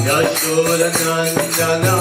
Yashodanandana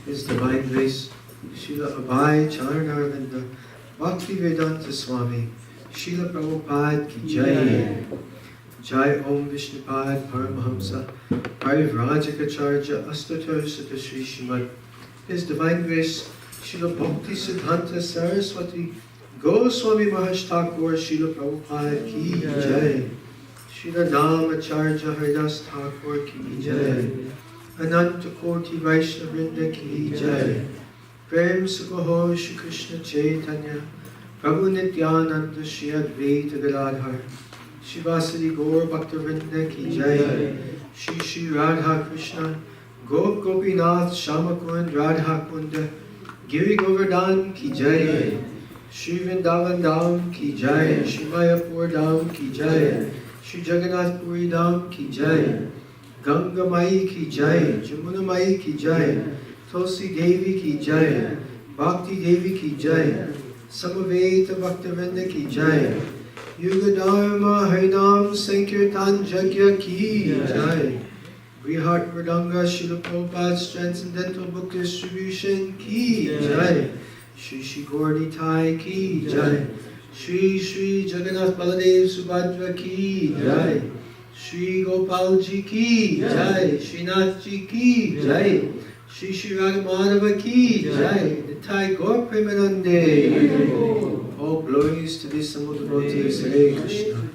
His Divine Grace, Srila Abhay Charanarvinda, Bhaktivedanta Swami, Srila Prabhupada ki Jai. Jai Om Vishnupad Paramahamsa, Parivrajacharya Astatar Sutta Sri Srimad, His Divine Grace, Srila Bhakti Siddhanta Saraswati, Goswami Maharaj Thakur, Srila Prabhupada ki Jai. Srila Namacharya Haridas Thakur ki Jai. Ananta Koti Vaishnavrinda ki Jai. Prem Sukaho Shri Krishna Chaitanya, Prabhu Nityananda Shri Advaita Gadadhar, Shivasadi Gaur Bhaktivinoda ki Jai. Shri Shri Radha Krishna, Gop Gopinath Shamakund Radha Kunda, Giri Govardhan ki Jai. Shri Vrindavan Dham ki Jai. Shri Mayapur Dham ki Jai. Shri Jagannath Puri Dham ki Jai. Ganga Mai ki Jai. Jamuna Mai ki Jai. Tulsi Devi ki Jai. Bhakti Devi ki Jai. Samaveta Bhaktivinoda ki Jai. Yuga Dharma Harinam Sankirtan Jagya ki Jai. Brihat Vardanga Srila Prabhupada's Transcendental Book Distribution ki Jai. Shri Shri Gauri Thai ki Jai. Shri Shri Jagannath Baladev Subhadra ki Jai. Shri Gopal Ji ki Jai. Shri Nath Ji ki Jai. Shri Shri Radhamadava ki Jai. Nitai Gaur Premanande. All glories to the assembled devotees, Hare Krishna.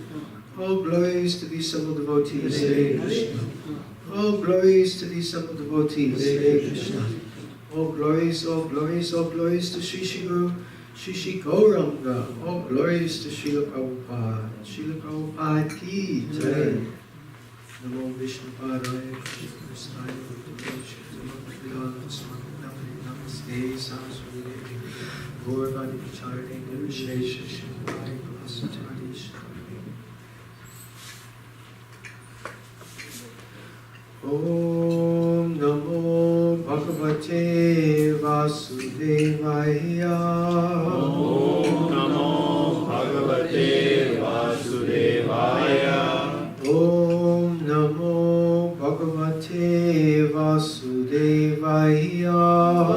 All glories to the assembled devotees, Hare Krishna. All glories to the assembled devotees, Hare Krishna. All glories to Shri Shri Guru Shishi Gauranga. Oh, glorious to Srila Prabhupada. Srila Prabhupada ki jai. Namo Vishnu Padaya Krishna Krishnaaya Namaste Saraswati Devi Gaurvani Vicharine Nirvishesha Shivaya Prasachari Shri. Om Namo Bhagavate Vasudevaya. Om Namo Bhagavate Vasudevaya. Om Namo Bhagavate Vasudevaya.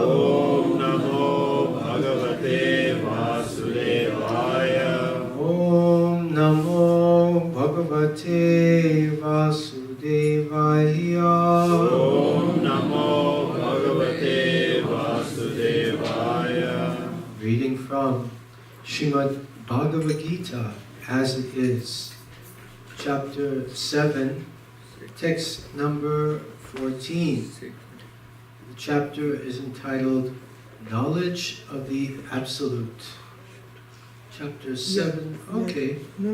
Om Namo Bhagavate Vasudevaya. Om Namo Bhagavate Vasudevaya. Om Namo Bhagavate Vasudevaya. Reading from Srimad Bhagavad Gita as it is, chapter 7, text number 14. The chapter is entitled Knowledge of the Absolute. Chapter 7, okay. No. I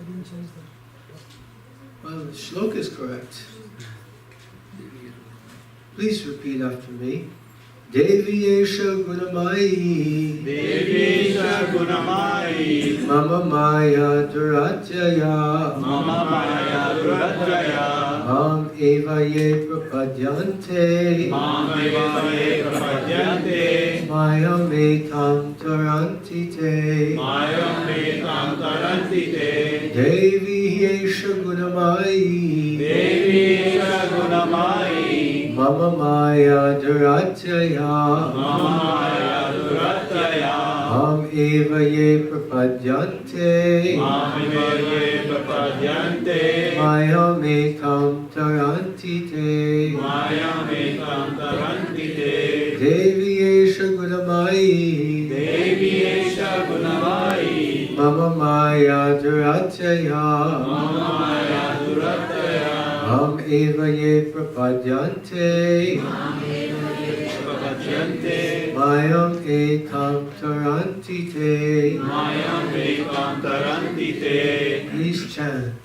didn't change that. Well, the shloka is correct. Please repeat after me. Devi Esha Gunamayi. Devi Gunamayi. Mama Maya Duratyaya. Mama Maya Duratyaya. Mam Eva Ye Prapadyante. Mam Eva Ye Prapadyante. Maya Metam Tarantite. Maya Metam Tarantite. Devi Esha Gunamayi. Devi Gunamayi. Mama Maya Duratyaya. Mama Maya Duratyaya. Mam Eva Ye Prapadyante. Mam Eva Ye Prapadyante. Maya Metam Tarantite. Maya Metam Tarantite. Devi Esha Gunamayi. Devi Esha Gunamayi. Mama Maya Duratyaya. Mama Maya Duratyaya. Mam Eva Ye Prapadyante. Mam Eva Ye Prapadyante. Mayam Etam Tarantite. Maya Metam Tarantite. Please chant.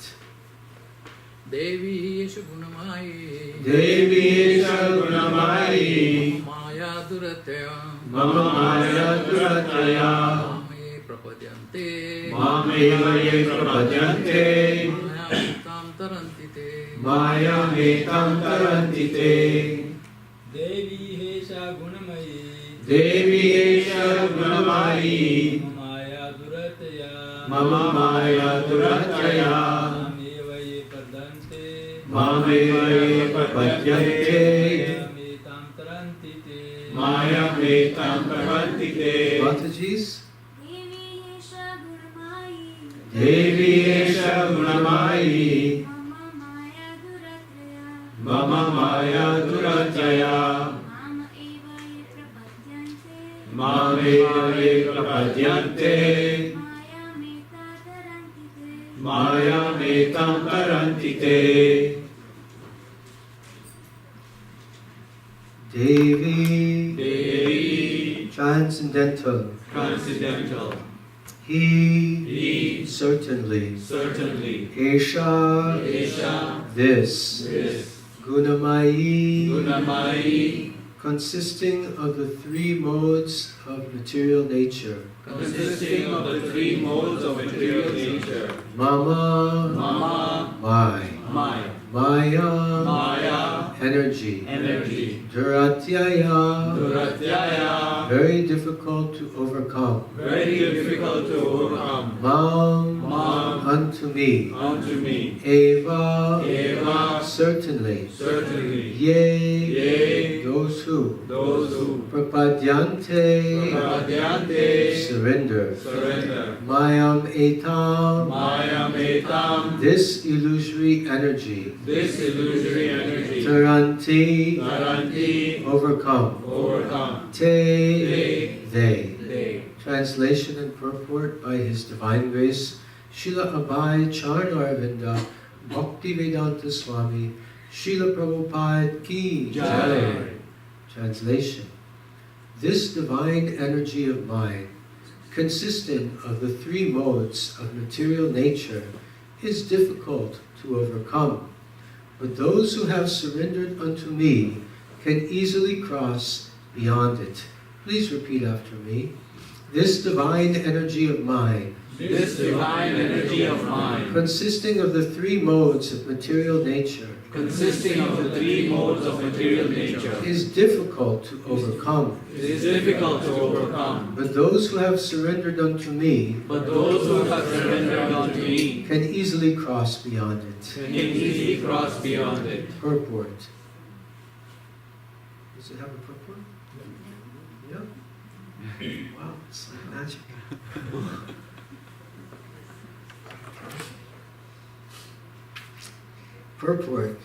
Devi Esha Gunamayi. Devi Esha Gunamayi. Maya Durataya. Mama Maya Duratyaya. Mame Prapadyante. Mam Eva Ye Prapadyante. Maya Tam Tarantite. Maya Metam Tarantite. Devi Esha Gunamayi. Devi Esha Gunamayi. Maya Durataya. Mama Maya Duratyaya. Mameva Ye Pradante. Mam Eva Ye Prapadyante. Metam Tarantite. Maya Metam Tarantite. Mataji's. Devi Esha Gunamayi. Mama Maya Duratyaya. Mam Eva Ye Prapadyante. Maya Metam Tarantite. Devi. Devi Transcendental. Transcendental. He. He. Certainly. Certainly. Esha. Esha. This. This. Gunamayi. Gunamayi. Consisting of the three modes of material nature. Consisting of the three modes of material nature. Mama. Mama. My. My. Maya. Maya. Energy. Energy. Duratyaya. Duratyaya. Very difficult to overcome. Very difficult to overcome. Mam. Mam. Unto me. Unto me. Eva. Eva. Certainly. Certainly. Yea. Yea. Those who. Those who. Prapadyante. Prapadyante. Surrender. Surrender. Mayam etam. Maya Metam. This illusory energy. This illusory energy. Taranti. Taranti. Overcome. Overcome. Te. They. They. Translation and purport by His Divine Grace, Srila Abhay Charnarvinda, Bhakti Vedanta Swami, Srila Prabhupada Ki Jai. Translation. This divine energy of mine, consisting of the three modes of material nature, is difficult to overcome. But those who have surrendered unto me can easily cross beyond it. Please repeat after me. This divine energy of mine, This divine energy of mine, consisting of the three modes of material nature, consisting of the three modes of material nature, is difficult to overcome. it is difficult to overcome. But those who have surrendered unto me But those who have surrendered unto me can easily cross beyond it. can easily cross beyond it. Purport. Does it have a purport? Yeah. Wow, it's like magic. Purport.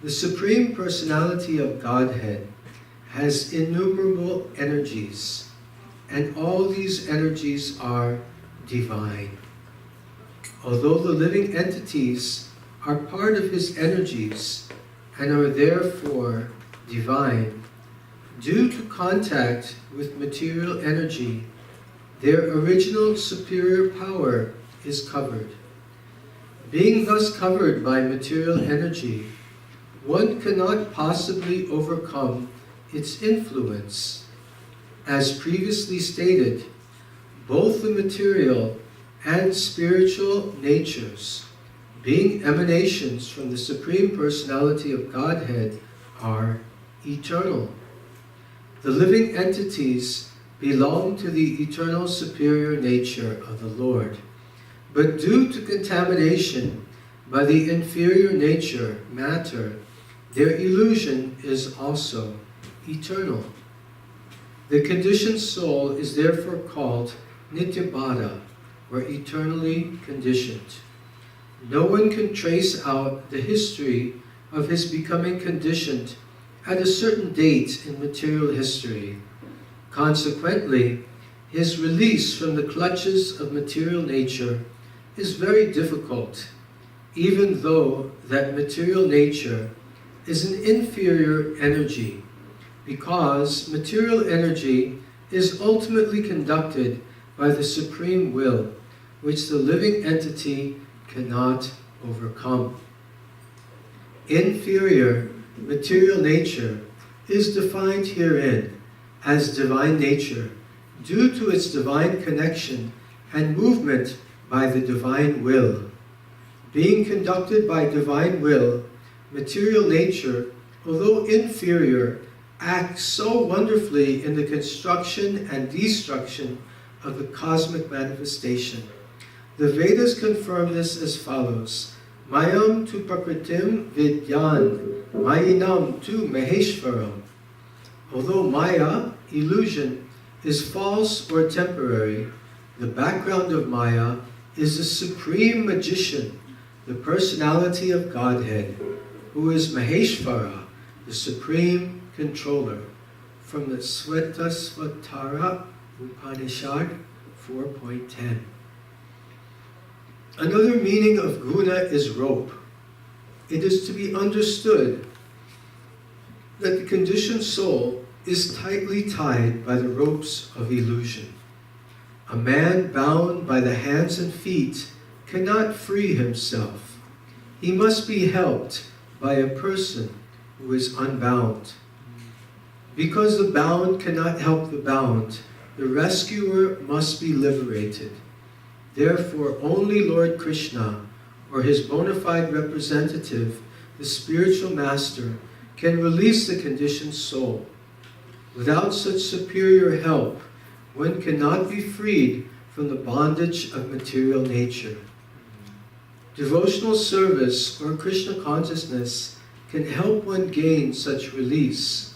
The Supreme Personality of Godhead has innumerable energies, and all these energies are divine. Although the living entities are part of his energies and are therefore divine, due to contact with material energy, their original superior power is covered. Being thus covered by material energy, one cannot possibly overcome its influence. As previously stated, both the material and spiritual natures, being emanations from the Supreme Personality of Godhead, are eternal. The living entities belong to the eternal superior nature of the Lord, but due to contamination by the inferior nature, matter, their illusion is also eternal. The conditioned soul is therefore called Nityabhada, or eternally conditioned. No one can trace out the history of his becoming conditioned at a certain date in material history. Consequently, his release from the clutches of material nature is very difficult, even though that material nature is an inferior energy, because material energy is ultimately conducted by the supreme will, which the living entity cannot overcome. Inferior material nature is defined herein as divine nature due to its divine connection and movement by the divine will. Being conducted by divine will, material nature, although inferior, acts so wonderfully in the construction and destruction of the cosmic manifestation. The Vedas confirm this as follows: Mayam tu prakritim vidyan, mayinam tu maheshvaram. Although Maya, illusion, is false or temporary, the background of Maya is the supreme magician, the personality of Godhead, who is Maheshvara, the supreme controller. From the Svetasvatara Upanishad 4.10. Another meaning of guna is rope. It is to be understood that the conditioned soul is tightly tied by the ropes of illusion. A man bound by the hands and feet cannot free himself. He must be helped by a person who is unbound. Because the bound cannot help the bound, the rescuer must be liberated. Therefore, only Lord Krishna, or his bona fide representative, the spiritual master, can release the conditioned soul. Without such superior help, one cannot be freed from the bondage of material nature. Devotional service or Krishna consciousness can help one gain such release.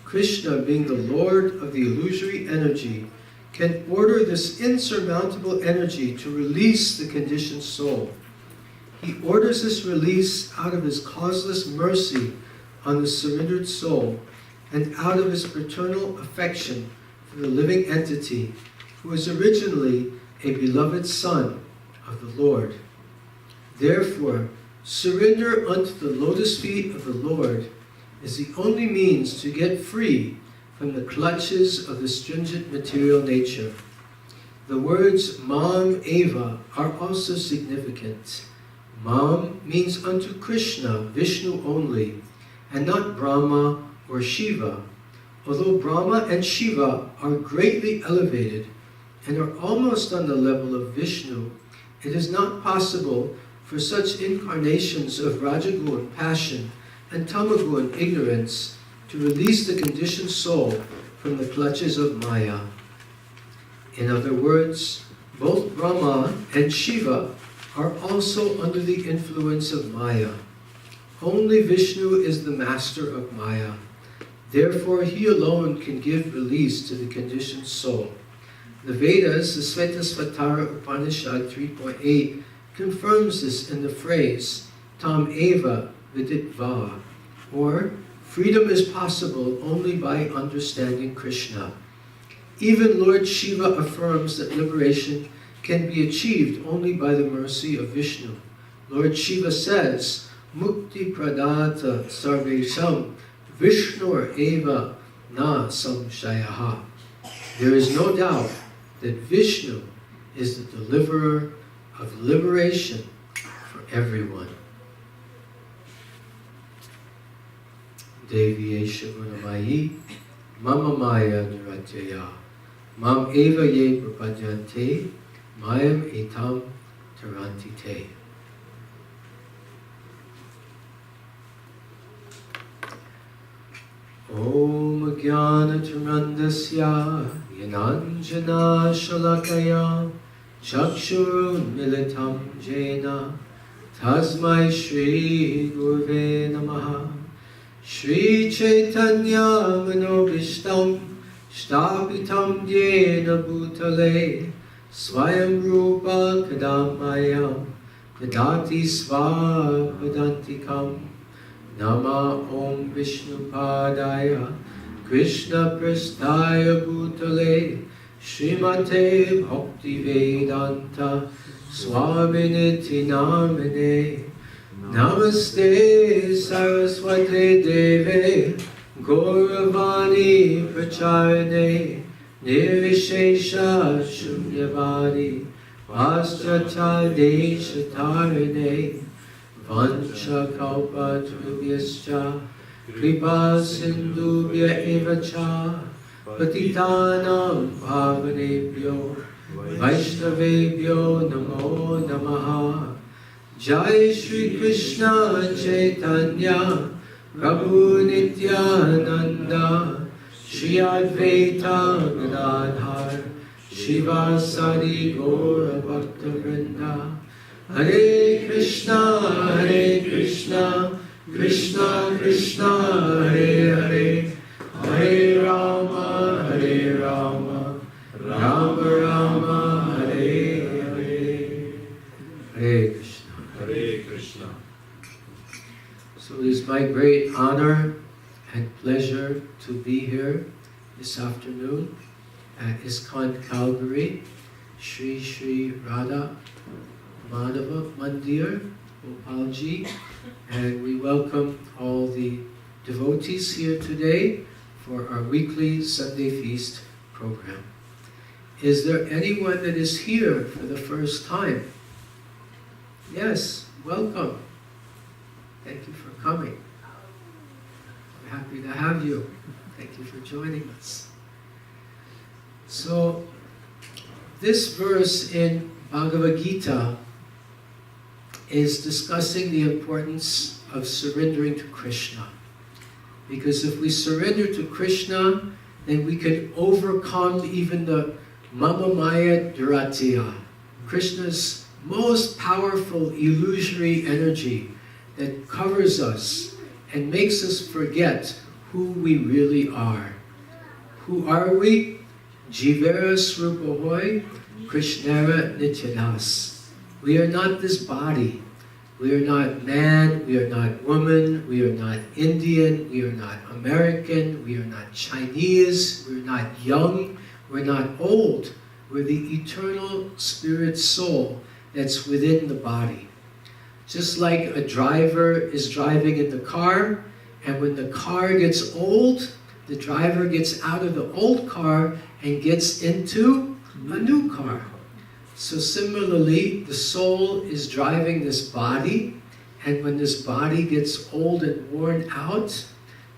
Krishna, being the Lord of the illusory energy, can order this insurmountable energy to release the conditioned soul. He orders this release out of his causeless mercy on the surrendered soul and out of his paternal affection for the living entity, who was originally a beloved son of the Lord. Therefore, surrender unto the lotus feet of the Lord is the only means to get free from the clutches of the stringent material nature. The words Mam Eva are also significant. Mam means unto Krishna, Vishnu only, and not Brahma or Shiva. Although Brahma and Shiva are greatly elevated and are almost on the level of Vishnu, it is not possible for such incarnations of Rajagun passion and Tamagun ignorance to release the conditioned soul from the clutches of Maya. In other words, both Brahma and Shiva are also under the influence of Maya. Only Vishnu is the master of Maya. Therefore, he alone can give release to the conditioned soul. The Vedas, the Svetasvatara Upanishad 3.8, confirms this in the phrase, Tam Eva Viditva, or freedom is possible only by understanding Krishna. Even Lord Shiva affirms that liberation can be achieved only by the mercy of Vishnu. Lord Shiva says, Mukti Pradata Sarvesham Vishnur Eva Na Samshayaha. There is no doubt that Vishnu is the deliverer of liberation for everyone. Devi Esha Gunamayi Mama Maya Niratyaya Mam Eva Ye Prapadyante Mayam Etam Taranti Te. Om Jnana Tarandasya Yananjana Shalakaya Chakshurun Militam Jena Tasmai Shri Gurve Namaha Shri Chaitanya Manobishtam Shtapitam Yena Bhutale Swayam Rupa Kadamayam Vedati Svapadantikam Nama Om Vishnu Padaya Krishna Prasthaya Bhutale Srimate Bhakti Vedanta Swaminiti Namine Namaste Saraswati Deve Gauravani Pracharane Nirvishesha Shunyavadi Vastrata Deshatarane Vancha Kalpa Trubhyascha Kripa Sindhubhya Evacha Patitanam Pavanebhyo Vaishnavebhyo Namo Namaha. Jai Shri Krishna Chaitanya Prabhu Nityananda Shri Advaita Gadadhar Shivasari Gaura Bhakta Vrinda. Hare Krishna, Krishna Krishna, Hare Hare, Hare Rama, Rama Rama, Hare Hare. Hare Krishna. Hare Krishna. So it is my great honor and pleasure to be here this afternoon at ISKCON Calgary, Shri Shri Radha Madhava Mandir, Gopalji, and we welcome all the devotees here today for our weekly Sunday Feast program. Is there anyone that is here for the first time? Yes, welcome. Thank you for coming. We're happy to have you. Thank you for joining us. So, this verse in Bhagavad Gita is discussing the importance of surrendering to Krishna. Because if we surrender to Krishna, then we can overcome even the Mama Maya Duratya, Krishna's most powerful illusory energy that covers us and makes us forget who we really are. Who are we? Jivera Srupahoy, Krishnara Nityadas. We are not this body. We are not man, we are not woman, we are not Indian, we are not American, we are not Chinese, we're not young, we're not old. We're the eternal spirit soul that's within the body. Just like a driver is driving in the car, and when the car gets old, the driver gets out of the old car and gets into a new car. So similarly, the soul is driving this body, and when this body gets old and worn out,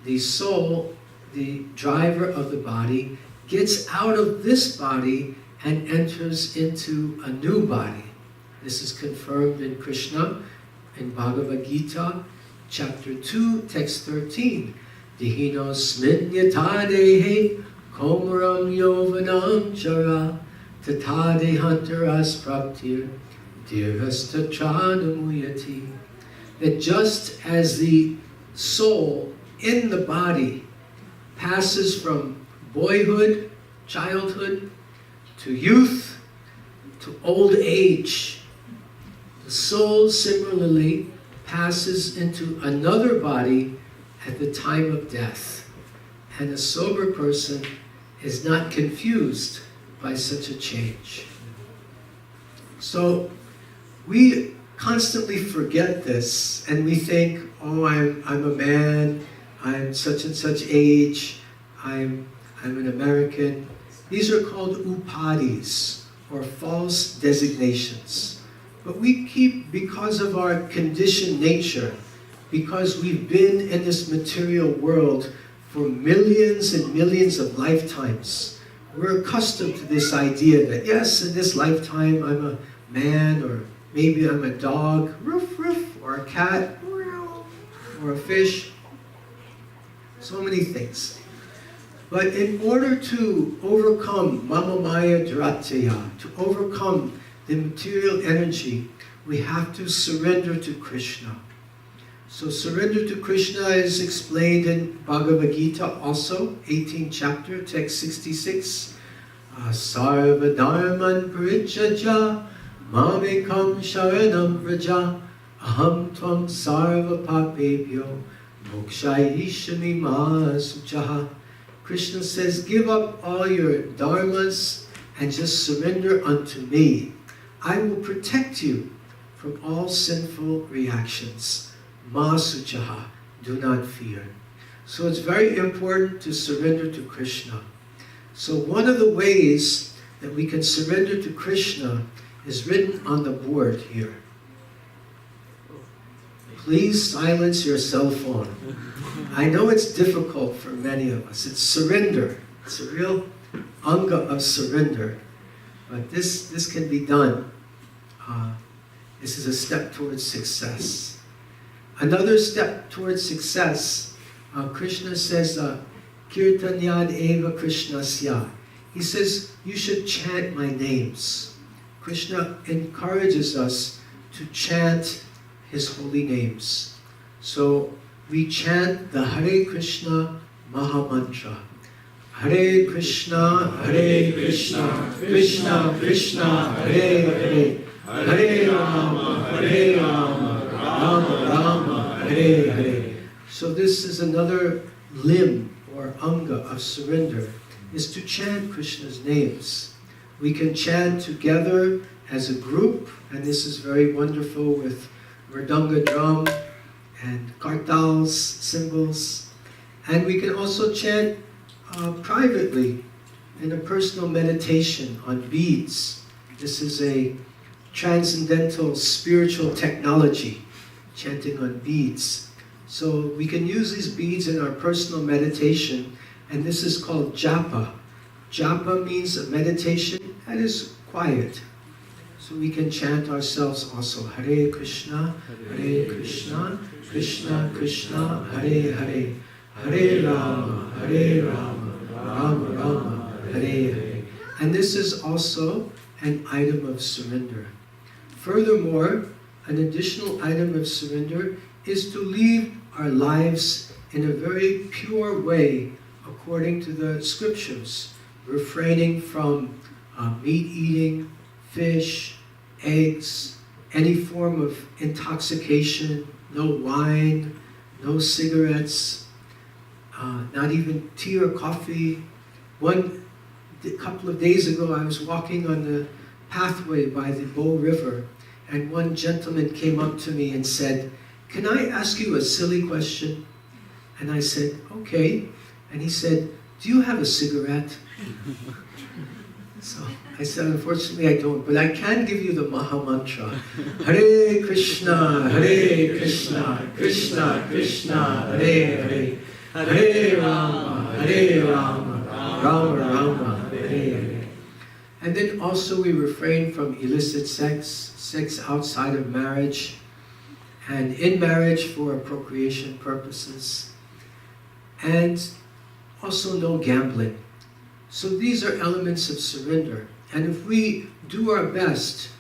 the soul, the driver of the body, gets out of this body and enters into a new body. This is confirmed in Krishna in Bhagavad Gita, chapter 2, text 13. Dihino sminnyatadehe komaram yovanam chara tatadehantras praptir dirhastatranamuyati. That just as the soul in the body passes from boyhood, childhood, to youth, to old age, the soul similarly passes into another body at the time of death. And a sober person is not confused by such a change. So we constantly forget this, and we think, oh, I'm a man, I'm such and such age, I'm an American. These are called upadis, or false designations. But we keep, because of our conditioned nature, because we've been in this material world for millions and millions of lifetimes, we're accustomed to this idea that, yes, in this lifetime I'm a man, or maybe I'm a dog, roof, roof, or a cat, or a fish. So many things. But in order to overcome Mama Maya Dhratya, to overcome the material energy, we have to surrender to Krishna. So surrender to Krishna is explained in Bhagavad Gita also, 18th chapter, text 66. Sarva dharman parityajya mamekam sharanam vraja aham tvam sarva papebhyo mokshayishami ma suchaha. Krishna says, give up all your dharmas and just surrender unto me. I will protect you from all sinful reactions. Ma suchaha, do not fear. So it's very important to surrender to Krishna. So one of the ways that we can surrender to Krishna is written on the board here. Please silence your cell phone. I know it's difficult for many of us. It's surrender. It's a real anga of surrender. But this can be done. This is a step towards success. Another step towards success, Krishna says, Kirtanyad eva Krishnasya. He says, you should chant my names. Krishna encourages us to chant his holy names. So we chant the Hare Krishna Maha Mantra. Hare Krishna, Krishna Krishna, Hare Hare, Hare Rama, Rama Rama, Hare Hare. So this is another limb or anga of surrender, is to chant Krishna's names. We can chant together as a group, and this is very wonderful with mridanga drum and kartals, cymbals. And we can also chant privately in a personal meditation on beads. This is a transcendental spiritual technology, chanting on beads. So we can use these beads in our personal meditation, and this is called japa. Japa means a meditation that is quiet. So we can chant ourselves also, Hare Krishna, Krishna Krishna, Hare Hare, Hare Rama, Rama Rama, Hare Hare. And this is also an item of surrender. Furthermore, an additional item of surrender is to live our lives in a very pure way according to the scriptures, refraining from meat eating, fish, eggs, any form of intoxication, no wine, no cigarettes, not even tea or coffee. A couple of days ago, I was walking on the pathway by the Bow River, and one gentleman came up to me and said, "Can I ask you a silly question?" And I said, "Okay." And he said, "Do you have a cigarette?" So I said, "Unfortunately I don't, but I can give you the Maha Mantra. Hare Krishna, Krishna Krishna, Hare Hare, Hare Rama, Rama Rama, Hare Hare." And then also we refrain from illicit sex outside of marriage, and in marriage for procreation purposes, and also no gambling. So these are elements of surrender. And if we do our best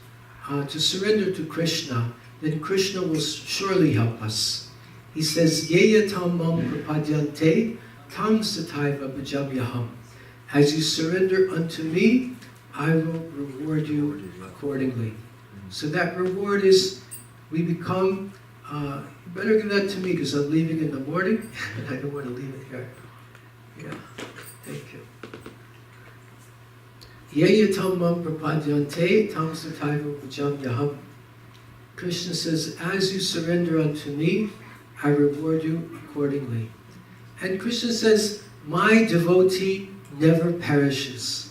to surrender to Krishna, then Krishna will surely help us. He says, "Yeya tam mam prapadyante, tam sataiva bhajamyaham." As you surrender unto me, I will reward you accordingly. So that reward is, we become, you better give that to me because I'm leaving in the morning and I don't want to leave it here. Yeah, thank you. Yeya tam mam prapadyante, tam sataiva bhajamyaham. Krishna says, as you surrender unto me, I reward you accordingly. And Krishna says, my devotee never perishes.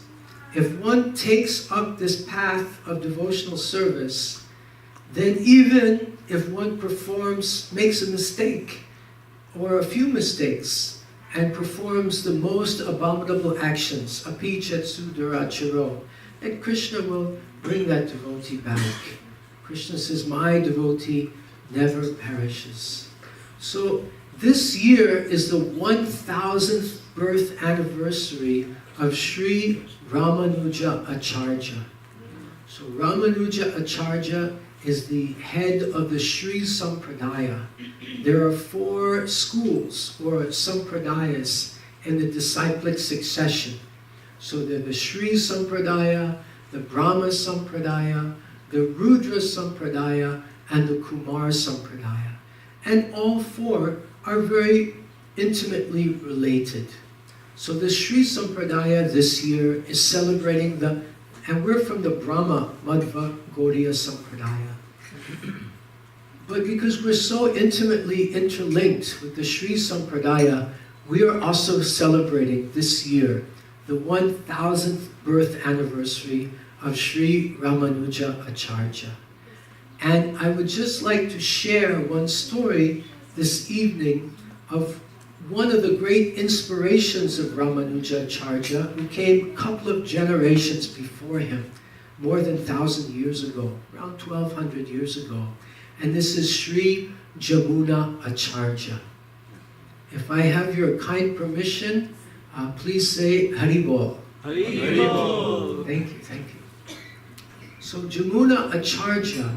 If one takes up this path of devotional service, then even if one makes a mistake, or a few mistakes, and performs the most abominable actions, api chetsu duracharo, and Krishna will bring that devotee back. Krishna says, my devotee never perishes. So this year is the 1000th birth anniversary of Sri Ramanuja Acharya. So Ramanuja Acharya is the head of the Sri Sampradaya. There are 4 schools or sampradayas in the disciplic succession. So they're the Sri Sampradaya, the Brahma Sampradaya, the Rudra Sampradaya, and the Kumar Sampradaya. And all 4 are very intimately related. So the Sri Sampradaya this year is celebrating and we're from the Brahma Madhva Gaudiya Sampradaya. But because we're so intimately interlinked with the Sri Sampradaya, we are also celebrating this year the 1000th birth anniversary of Sri Ramanuja Acharya. And I would just like to share one story this evening of one of the great inspirations of Ramanuja Acharya, who came a couple of generations before him, more than 1,000 years ago, around 1,200 years ago. And this is Sri Jamuna Acharya. If I have your kind permission, please say Haribol. Haribol. Thank you, thank you. So Jamuna Acharya,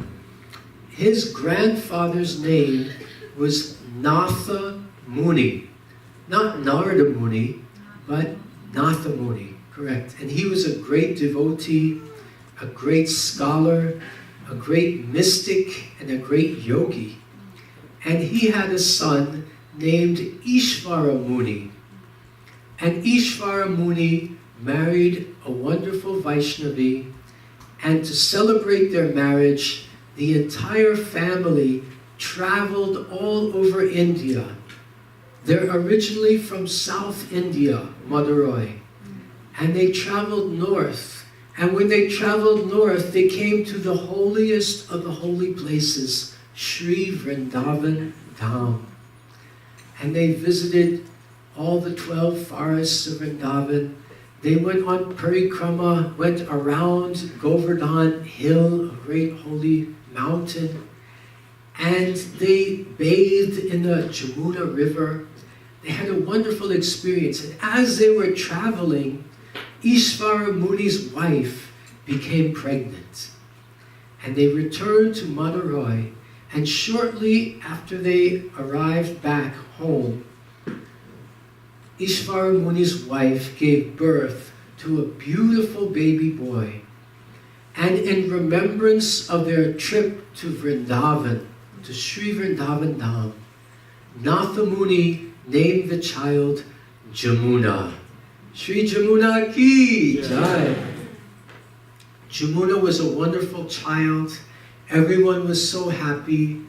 his grandfather's name was Natha Muni. Not Narada Muni, but Natha Muni, correct. And he was a great devotee, a great scholar, a great mystic, and a great yogi. And he had a son named Ishvara Muni. And Ishvara Muni married a wonderful Vaishnavi, and to celebrate their marriage, the entire family traveled all over India. They're originally from South India, Madurai, and they traveled north. And when they traveled north, they came to the holiest of the holy places, Sri Vrindavan Dham. And they visited all the 12 forests of Vrindavan. They went on parikrama, went around Govardhan Hill, a great holy mountain, and they bathed in the Jamuna River. They had a wonderful experience. And as they were traveling, Ishvara Muni's wife became pregnant. And they returned to Madurai. And shortly after they arrived back home, Ishvara Muni's wife gave birth to a beautiful baby boy. And in remembrance of their trip to Vrindavan, to Sri Vrindavan Dham, Natha Muni named the child Jamuna. Sri Jamuna ki jai. Jamuna was a wonderful child. Everyone was so happy,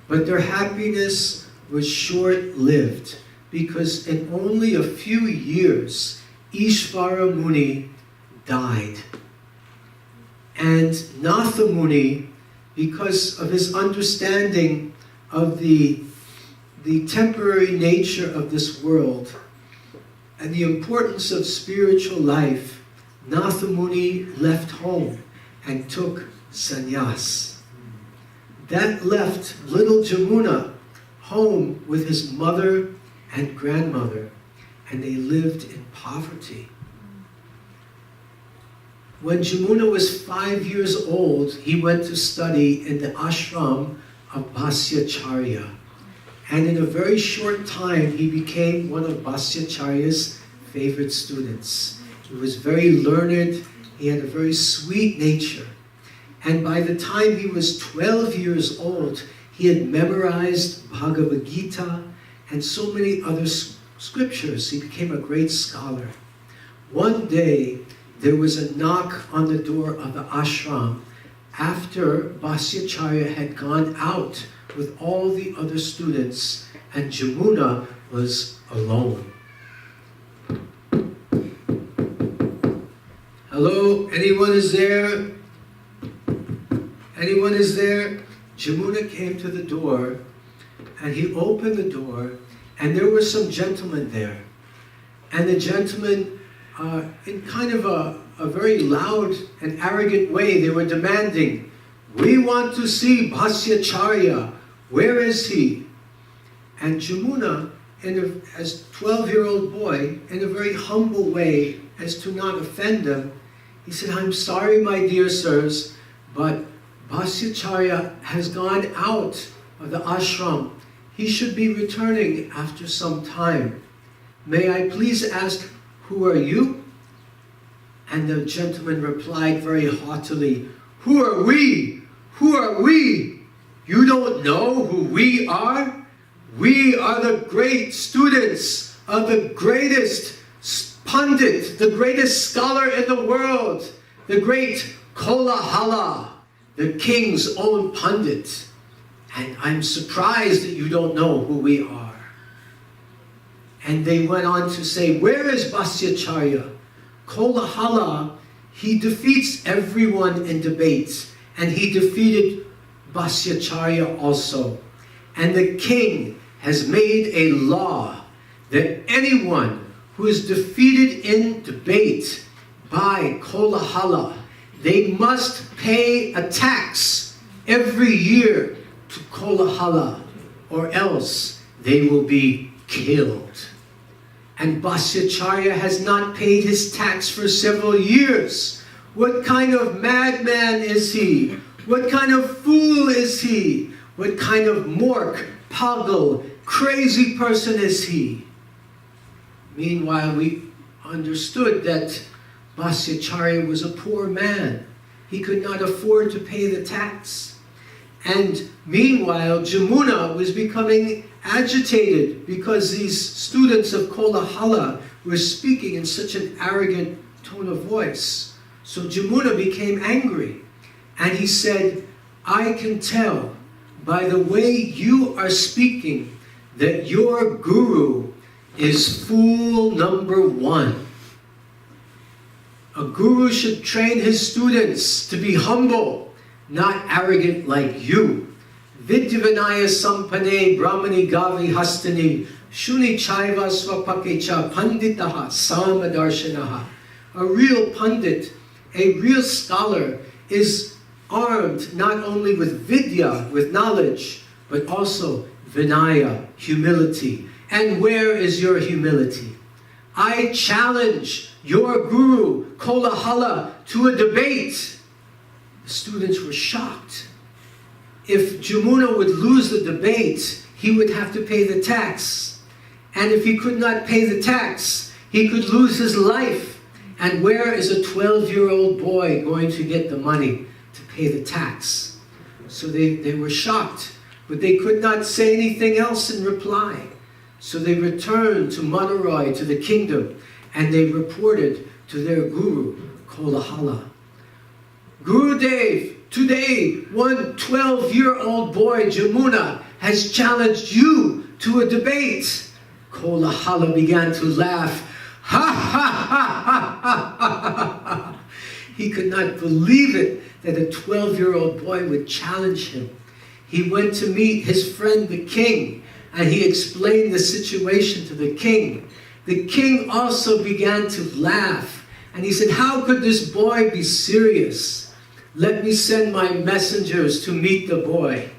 but their happiness was short-lived because in only a few years, Ishvara Muni died. And Natha Muni, because of his understanding of the temporary nature of this world and the importance of spiritual life, Natha Muni left home and took sannyas. That left little Jamuna home with his mother and grandmother, and they lived in poverty. When Jamuna was 5 years old, he went to study in the ashram of Bhasyacharya. And in a very short time, he became one of Bhasyacharya's favorite students. He was very learned, he had a very sweet nature. And by the time he was 12 years old, he had memorized Bhagavad Gita and so many other scriptures. He became a great scholar. One day, there was a knock on the door of the ashram after Bhasyacharya had gone out with all the other students, and Jamuna was alone. Hello, anyone is there? Anyone is there? Jamuna came to the door, and he opened the door, and there were some gentlemen there. And the gentlemen, in kind of a very loud and arrogant way, they were demanding, "We want to see Bhasyacharya. Where is he?" And Jamuna, as 12-year-old boy, in a very humble way, as to not offend them, he said, "I'm sorry, my dear sirs, but Bhasyacharya has gone out of the ashram. He should be returning after some time. May I please ask, who are you?" And the gentleman replied very haughtily, "Who are we? Who are we? You don't know who we are? We are the great students of the greatest pundit, the greatest scholar in the world, the great Kolahala, the king's own pundit. And I'm surprised that you don't know who we are." And they went on to say, "Where is Bhasyacharya? Kolahala, he defeats everyone in debates, and he defeated Bhasyacharya also. And the king has made a law that anyone who is defeated in debate by Kolahala, they must pay a tax every year to Kolahala, or else they will be killed. And Bhasyacharya has not paid his tax for several years. What kind of madman is he? What kind of fool is he? What kind of mork, pagal, crazy person is he?" Meanwhile, we understood that Bhasyacharya was a poor man. He could not afford to pay the tax. And meanwhile, Jamuna was becoming agitated because these students of Kolahala were speaking in such an arrogant tone of voice. So Jamuna became angry, and he said, "I can tell by the way you are speaking that your guru is fool number one. A guru should train his students to be humble, not arrogant like you. Vidyavanaya sampane brahmani gavi hastani shuni chaiva swapakecha panditaha samadarshanaha." A real pundit, a real scholar, is armed not only with vidya, with knowledge, but also vinaya, humility. And where is your humility? I challenge your guru, Kolahala, to a debate. The students were shocked. If Jamuna would lose the debate, he would have to pay the tax. And if he could not pay the tax, he could lose his life. And where is a 12-year-old boy going to get the money to pay the tax? So they were shocked, but they could not say anything else in reply. So they returned to Madurai, to the kingdom, and they reported to their guru, Kolahala. "Gurudev, today one 12-year-old boy, Jamuna, has challenged you to a debate." Kolahala began to laugh. Ha ha ha ha ha ha ha. He could not believe it that a 12-year-old boy would challenge him. He went to meet his friend the king, and he explained the situation to the king. The king also began to laugh, and he said, how could this boy be serious? Let me send my messengers to meet the boy.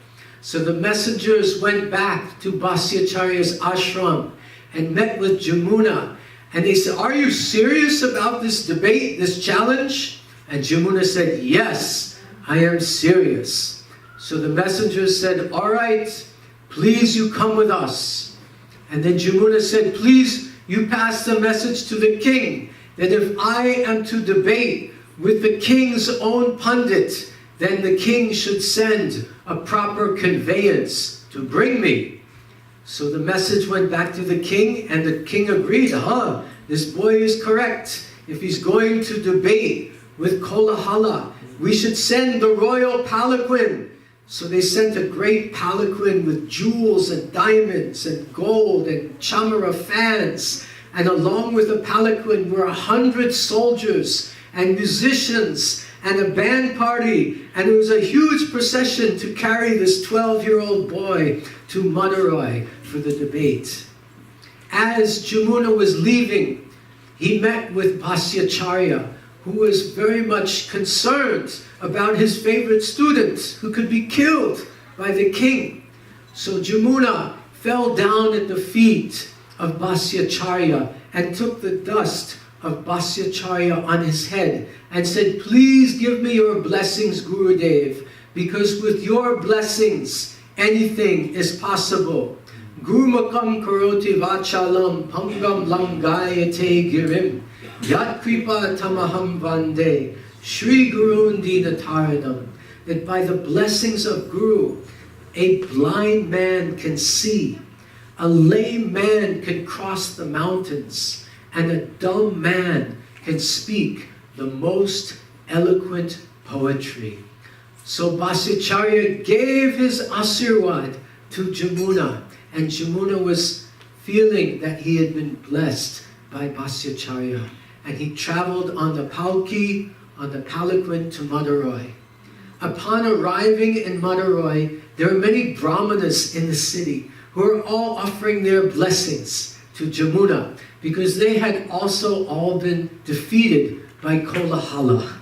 So the messengers went back to Bhasyacharya's ashram and met with Jamuna. And they said, are you serious about this debate, this challenge? And Jamuna said, yes, I am serious. So the messengers said, all right, please you come with us. And then Jamuna said, please you pass the message to the king that if I am to debate with the king's own pundit, then the king should send a proper conveyance to bring me. So the message went back to the king, and the king agreed, this boy is correct. If he's going to debate with Kolahala, we should send the royal palanquin. So they sent a great palanquin with jewels and diamonds and gold and chamara fans. And along with the palanquin were 100 soldiers and musicians and a band party. And it was a huge procession to carry this 12-year-old boy to Madurai for the debate. As Jamuna was leaving, he met with Bhasyacharya, who was very much concerned about his favorite student who could be killed by the king. So Jamuna fell down at the feet of Bhasyacharya and took the dust of Bhasyacharya on his head and said, please give me your blessings, Gurudev, because with your blessings anything is possible. Gurumakam karoti vachalam pangam langayate girim yat kripa tamaham vande Shri Gurundi Nataradam. That by the blessings of Guru, a blind man can see, a lame man can cross the mountains, and a dumb man can speak the most eloquent poetry. So Bhasyacharya gave his asirwad to Jamuna, and Jamuna was feeling that he had been blessed by Bhasyacharya, and he traveled on the palki, on the palanquin to Madurai. Upon arriving in Madurai, there were many brahmanas in the city who were all offering their blessings to Jamuna because they had also all been defeated by Kolahala.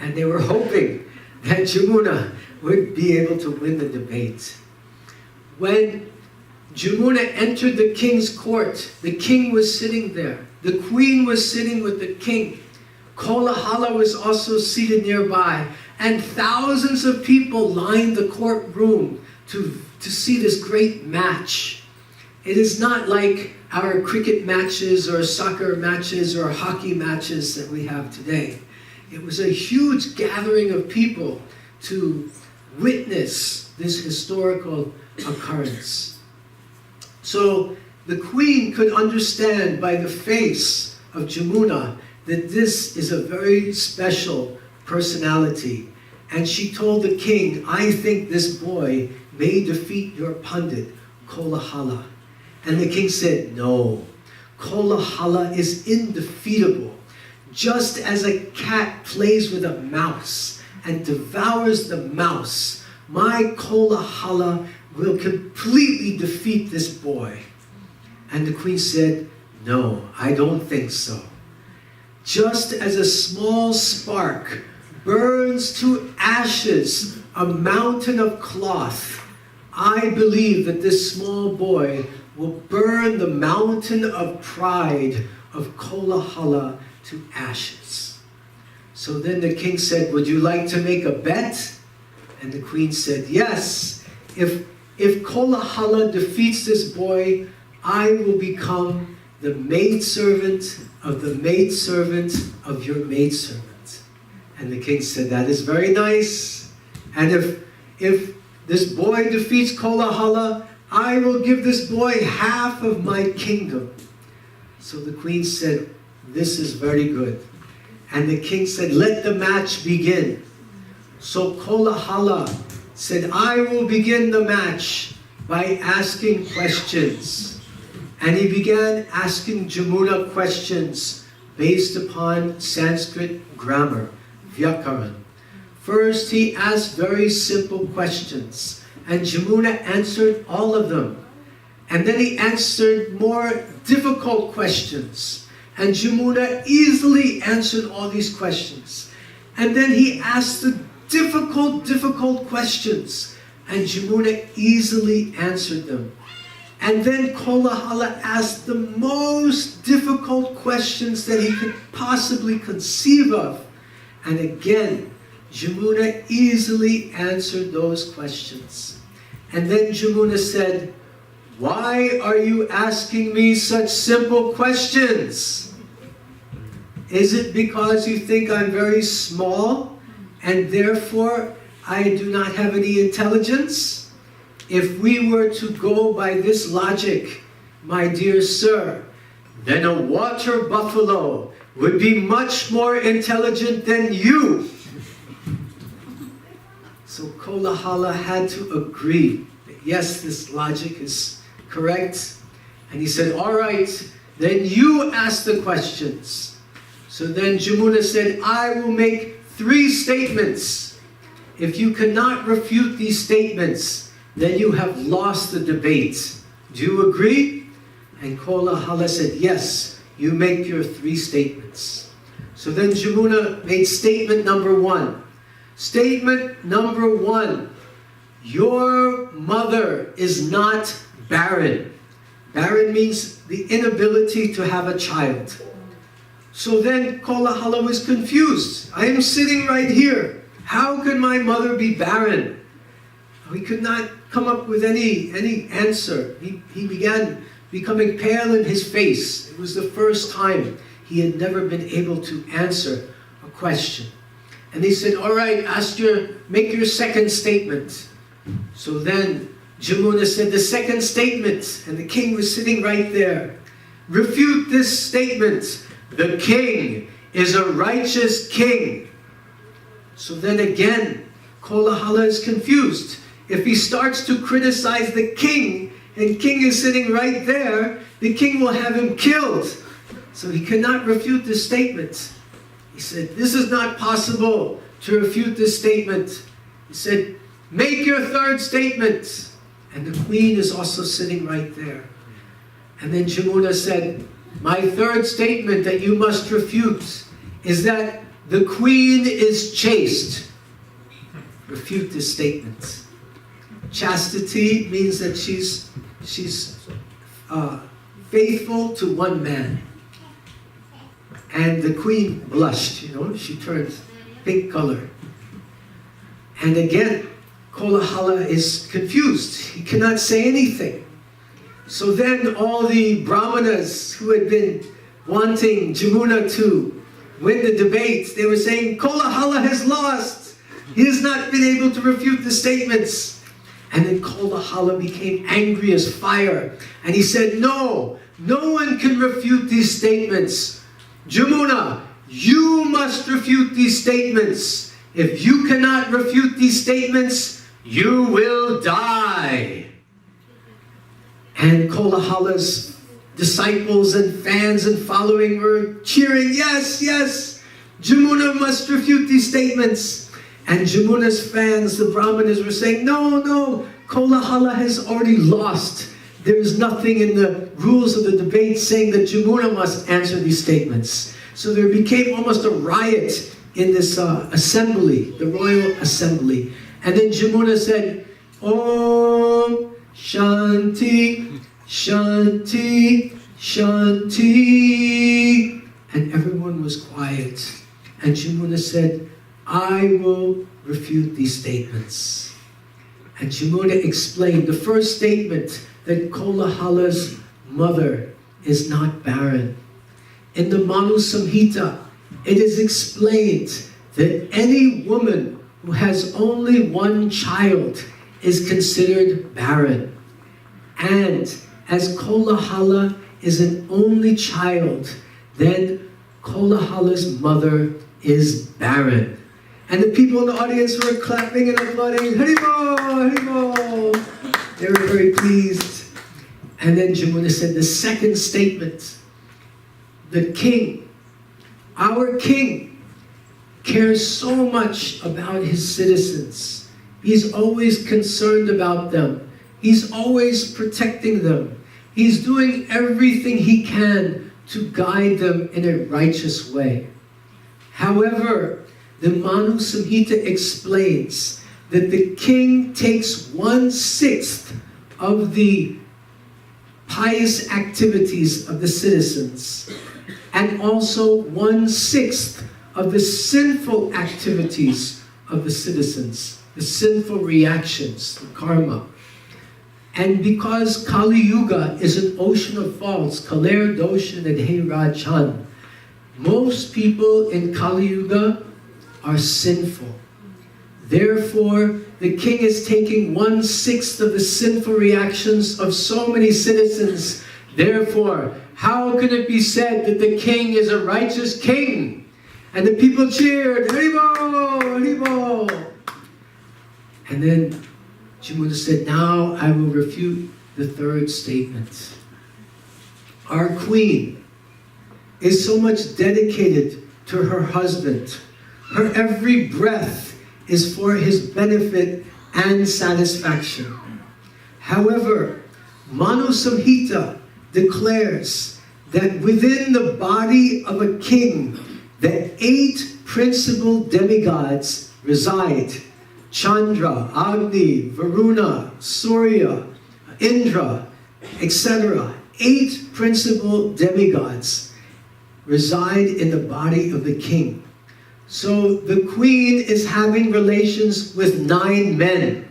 And they were hoping that Jamuna would be able to win the debate. When Jamuna entered the king's court, the king was sitting there. The queen was sitting with the king. Kolahala was also seated nearby, and thousands of people lined the courtroom to see this great match. It is not like our cricket matches or soccer matches or hockey matches that we have today. It was a huge gathering of people to witness this historical occurrence. So the queen could understand by the face of Jamuna that this is a very special personality. And she told the king, I think this boy may defeat your pundit, Kolahala. And the king said, no, Kolahala is indefeatable. Just as a cat plays with a mouse and devours the mouse, my Kolahala will completely defeat this boy. And the queen said, no, I don't think so. Just as a small spark burns to ashes a mountain of cloth, I believe that this small boy will burn the mountain of pride of Kolahala to ashes. So then the king said, would you like to make a bet? And the queen said, yes. If Kolahala defeats this boy, I will become the maidservant of the maidservant of your maidservant. And the king said, that is very nice. And if this boy defeats Kolahala, I will give this boy half of my kingdom. So the queen said, this is very good. And the king said, let the match begin. So Kolahala said, I will begin the match by asking questions. And he began asking Jamuna questions based upon Sanskrit grammar, Vyakaran. First, he asked very simple questions, and Jamuna answered all of them. And then he answered more difficult questions, and Jamuna easily answered all these questions. And then he asked the difficult questions, and Jamuna easily answered them. And then Kolahala asked the most difficult questions that he could possibly conceive of. And again, Jamuna easily answered those questions. And then Jamuna said, "Why are you asking me such simple questions? Is it because you think I'm very small and therefore I do not have any intelligence? If we were to go by this logic, my dear sir, then a water buffalo would be much more intelligent than you." So Kolahala had to agree that yes, this logic is correct. And he said, "All right, then you ask the questions." So then Jamuna said, "I will make 3 statements. If you cannot refute these statements, then you have lost the debate. Do you agree?" And Kolahala said, "Yes, you make your 3 statements." So then Jamuna made statement number 1. Statement number 1, your mother is not barren. Barren means the inability to have a child. So then Kolahala was confused. I am sitting right here. How can my mother be barren? He could not come up with any answer. He began becoming pale in his face. It was the first time he had never been able to answer a question. And he said, "All right, make your second statement." So then Jamuna said the second statement, and the king was sitting right there. "Refute this statement. The king is a righteous king." So then again, Kolahala is confused. If he starts to criticize the king, and king is sitting right there, the king will have him killed. So he cannot refute this statement. He said, "This is not possible to refute this statement." He said, "Make your third statement." And the queen is also sitting right there. And then Jamuna said, "My third statement that you must refute is that the queen is chaste." Refute this statement. Chastity means that she's faithful to one man. And the queen blushed, she turned pink color. And again, Kolahala is confused. He cannot say anything. So then all the brahmanas who had been wanting Jamuna to win the debate, they were saying, "Kolahala has lost. He has not been able to refute the statements." And then Kolahala became angry as fire. And he said, no one can refute these statements. Jamuna, you must refute these statements. If you cannot refute these statements, you will die. And Kolahala's disciples and fans and following were cheering, "Yes, yes, Jamuna must refute these statements." And Jamuna's fans, the brahmanas, were saying, no, Kolahala has already lost. There's nothing in the rules of the debate saying that Jamuna must answer these statements. So there became almost a riot in this assembly, the royal assembly. And then Jamuna said, "Om Shanti, Shanti, Shanti." And everyone was quiet. And Jamuna said, "I will refute these statements." And Jamuna explained the first statement, that Kolahala's mother is not barren. In the Manu Samhita, it is explained that any woman who has only one child is considered barren. And as Kolahala is an only child, then Kolahala's mother is barren. And the people in the audience were clapping and applauding. Haribol, Haribol. They were very pleased. And then Jamuna said the second statement, the king, our king, cares so much about his citizens. He's always concerned about them. He's always protecting them. He's doing everything he can to guide them in a righteous way. However, the Manu Samhita explains that the king takes 1/6 of the pious activities of the citizens and also 1/6 of the sinful activities of the citizens, the sinful reactions, the karma. And because Kali Yuga is an ocean of faults, Kaler Doshan and He Rachan, most people in Kali Yuga are sinful. Therefore, the king is taking 1/6 of the sinful reactions of so many citizens. Therefore, how can it be said that the king is a righteous king? And the people cheered, Haribo, Haribo. And then Jamuna said, now I will refute the third statement. Our queen is so much dedicated to her husband. Her every breath is for his benefit and satisfaction. However, Manu Samhita declares that within the body of a king, the 8 principal demigods reside. Chandra, Agni, Varuna, Surya, Indra, etc. 8 principal demigods reside in the body of the king. So the queen is having relations with 9 men.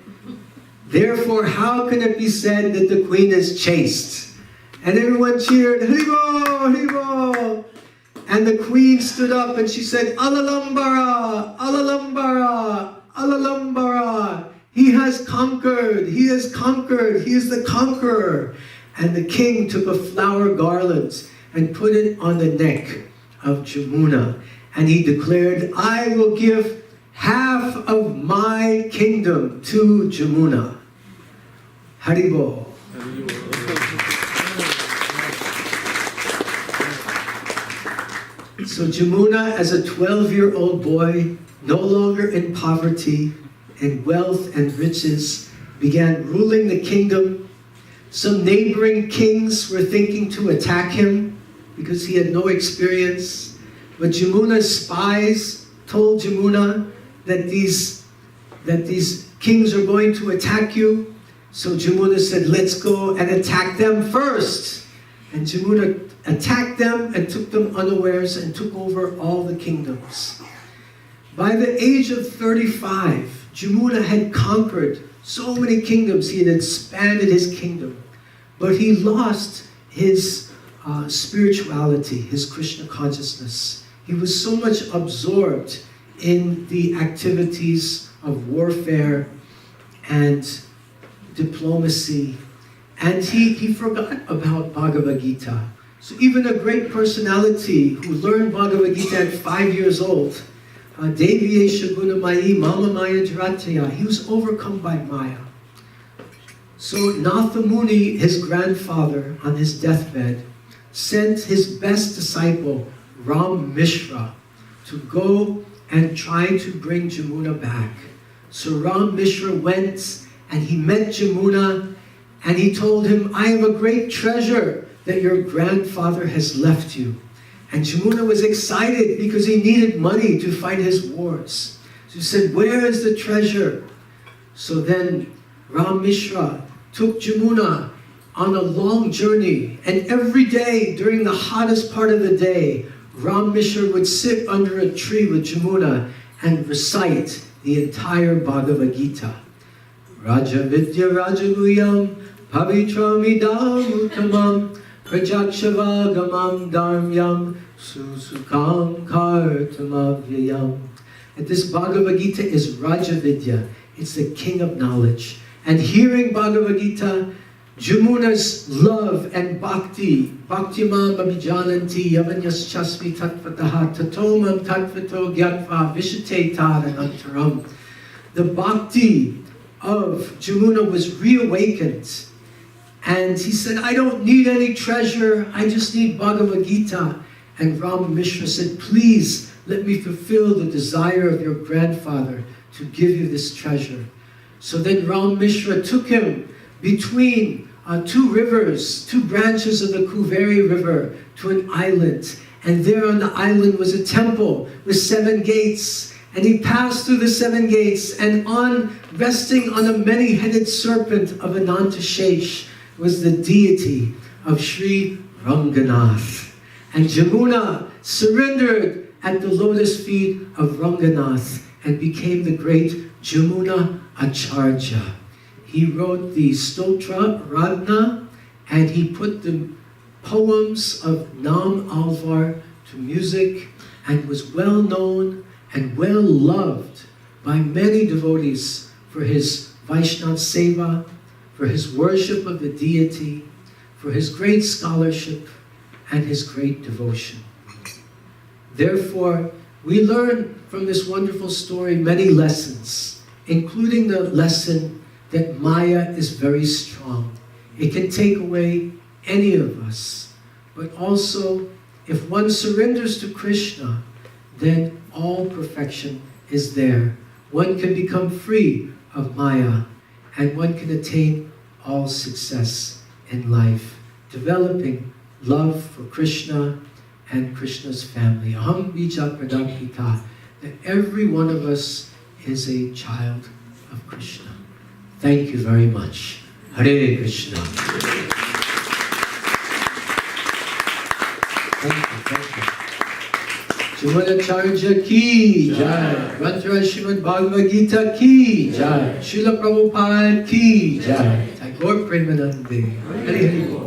Therefore, how can it be said that the queen is chaste? And everyone cheered, Haribo, Haribo. And the queen stood up and she said, Alalambara, Alalambara, Alalambara. He has conquered, he has conquered, he is the conqueror. And the king took a flower garland and put it on the neck of Jamuna. And he declared, I will give half of my kingdom to Jamuna. Haribo. So Jamuna, as a 12-year-old boy, no longer in poverty, in wealth and riches, began ruling the kingdom. Some neighboring kings were thinking to attack him because he had no experience. But Jamuna's spies told Jamuna that these kings are going to attack you. So Jamuna said, let's go and attack them first. And Jamuna attacked them and took them unawares and took over all the kingdoms. By the age of 35, Jamuna had conquered so many kingdoms. He had expanded his kingdom. But he lost his spirituality, his Krishna consciousness. He was so much absorbed in the activities of warfare and diplomacy. And he forgot about Bhagavad Gita. So even a great personality who learned Bhagavad Gita at 5 years old, Devi Esha Gunamayi Mama Maya Jarataya, he was overcome by Maya. So Natha Muni, his grandfather, on his deathbed, sent his best disciple, Ram Mishra, to go and try to bring Jamuna back. So Ram Mishra went and he met Jamuna and he told him, I have a great treasure that your grandfather has left you. And Jamuna was excited because he needed money to fight his wars. So he said, where is the treasure? So then Ram Mishra took Jamuna on a long journey. And every day, during the hottest part of the day, Ram Mishra would sit under a tree with Jamuna and recite the entire Bhagavad Gita. Raja Vidya Rajaguyam Pavitramidam Uttamam Prajakshavāgamam Dharmyam Susukam Kartamavyayam. And this Bhagavad Gita is Raja Vidya. It's the king of knowledge. And hearing Bhagavad Gita, Jamuna's love and bhakti, bhaktimam abhijananti yavanyas chasmi tattvataha tatomam tattvato gyatva vishate taranantaram. The bhakti of Jamuna was reawakened. And he said, I don't need any treasure, I just need Bhagavad Gita. And Ram Mishra said, please let me fulfill the desire of your grandfather to give you this treasure. So then Ram Mishra took him between two rivers, two branches of the Kuveri River, to an island. And there on the island was a temple with 7 gates. And he passed through the 7 gates, and resting on a many-headed serpent of Anantashesh was the deity of Sri Ranganath. And Jamuna surrendered at the lotus feet of Ranganath and became the great Jamuna Acharya. He wrote the Stotra Radna, and he put the poems of Nam Alvar to music, and was well known and well loved by many devotees for his Vaishnava Seva, for his worship of the deity, for his great scholarship, and his great devotion. Therefore, we learn from this wonderful story many lessons, including the lesson that Maya is very strong. It can take away any of us, but also if one surrenders to Krishna, then all perfection is there. One can become free of Maya, and one can attain all success in life, developing love for Krishna and Krishna's family. Aham bija pradapita, that every one of us is a child of Krishna. Thank you very much. Hare Krishna. Thank you. Jamunacharya ki jai. Mantra Srimad Bhagavad Gita ki jai. Srila Prabhupada ki jai. Tagore Premanande. Hari Hari Bol.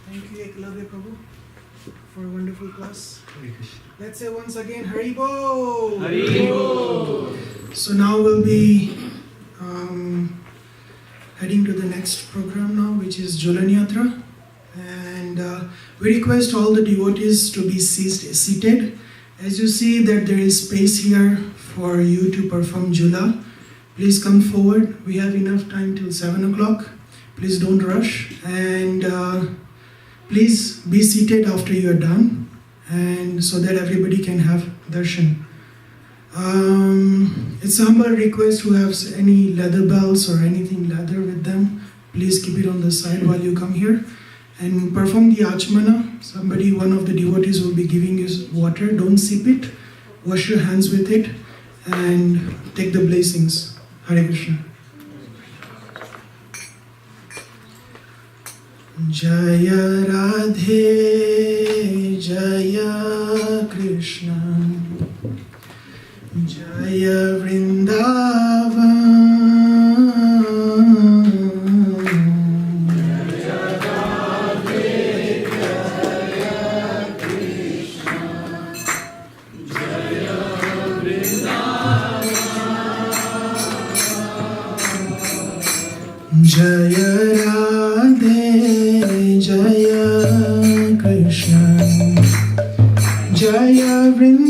Thank you, Ekalavya Prabhu, for a wonderful class. Hare Krishna. Let's say once again, Hari Bol. Hari Bol. So now we'll be heading to the next program now, which is Jhulan Yatra. And we request all the devotees to be seated. As you see that there is space here for you to perform Jhula, please come forward. We have enough time till 7 o'clock. Please don't rush. And please be seated after you are done, and so that everybody can have darshan. It's a humble request, who has any leather belts or anything leather with them, please keep it on the side while you come here. And perform the Achmana. One of the devotees will be giving you water. Don't sip it. Wash your hands with it and take the blessings. Hare Krishna. Jaya Radhe, Jaya Krishna, Jaya Vrindavan. Jaya Radhe, Jaya Krishna, Jaya Vrindavan. Jaya Radhe, Jaya Krishna, Jaya Vrindavan.